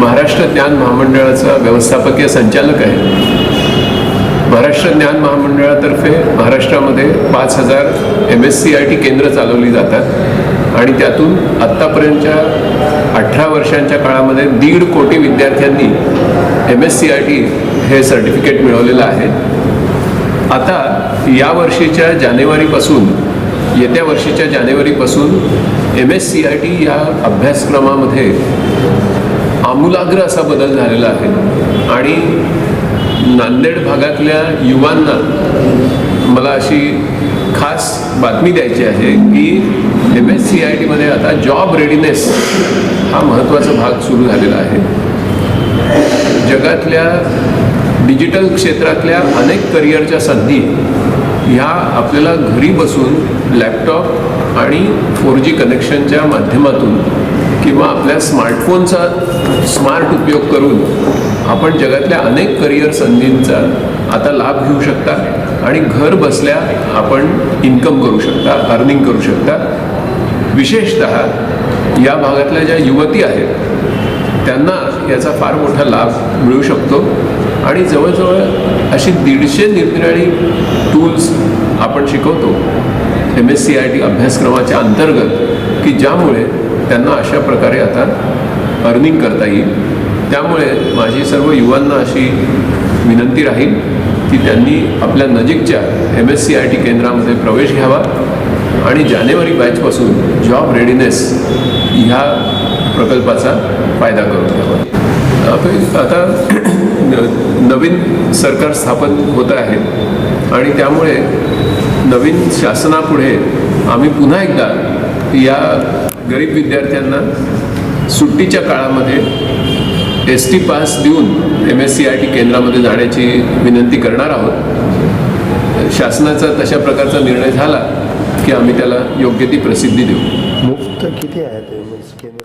महाराष्ट्र ज्ञान महामंडळाचा व्यवस्थापकीय संचालक आहे. महाराष्ट्र ज्ञान महामंडळातर्फे महाराष्ट्रामध्ये 5000 MSCIT केंद्र चालवली जातात आणि त्यातून आत्तापर्यंतच्या 18 वर्षांच्या काळामध्ये 1.5 कोटी विद्यार्थ्यांनी MSCIT हे सर्टिफिकेट मिळवलेलं आहे. आता येत्या वर्षीच्या जानेवारीपासून MSCIT या अभ्यासक्रमामध्ये आमूलाग्र असा बदल झालेला आहे आणि नांदेड भागातल्या युवांना मला अशी खास बातमी द्यायची आहे की MSCIT मध्ये आता जॉब रेडीनेस हा महत्त्वाचा भाग सुरू झालेला आहे. जगातल्या डिजिटल क्षेत्रातल्या अनेक करिअरच्या संधी ह्या आपल्याला घरी बसून लॅपटॉप आणि 4G कनेक्शनच्या माध्यमातून किंवा आपल्या स्मार्टफोनचा स्मार्ट उपयोग करून आपण जगातल्या अनेक करिअर संधींचा आता लाभ घेऊ शकता आणि घर बसल्या आपण इन्कम करू शकता, अर्निंग करू शकता. विशेषतः या भागातल्या ज्या युवती आहेत त्यांना याचा फार मोठा लाभ मिळू शकतो आणि जवळजवळ अशी 150 निरनिराळी टूल्स आपण शिकवतो MSCIT अभ्यासक्रमाच्या अंतर्गत की ज्यामुळे त्यांना अशा प्रकारे आता अर्निंग करता येईल. त्यामुळे माझी सर्व युवांना अशी विनंती राहील की त्यांनी आपल्या नजीकच्या MSCIT केंद्रामध्ये प्रवेश घ्यावा आणि जानेवारी बॅचपासून जॉब रेडीनेस ह्या प्रकल्पाचा फायदा करून घ्यावा. आता नवीन सरकार स्थापन होत आहे आणि त्यामुळे नवीन शासनापुढे आम्ही पुन्हा एकदा या गरीब विद्यार्थ्यांना सुट्टीच्या काळामध्ये ST पास देऊन MSCIT केंद्रामध्ये जाण्याची विनंती करणार आहोत. शासनाचा तशा प्रकारचा निर्णय झाला की आम्ही त्याला योग्य ती प्रसिद्धी देऊ. मुफ्त किती आहे ते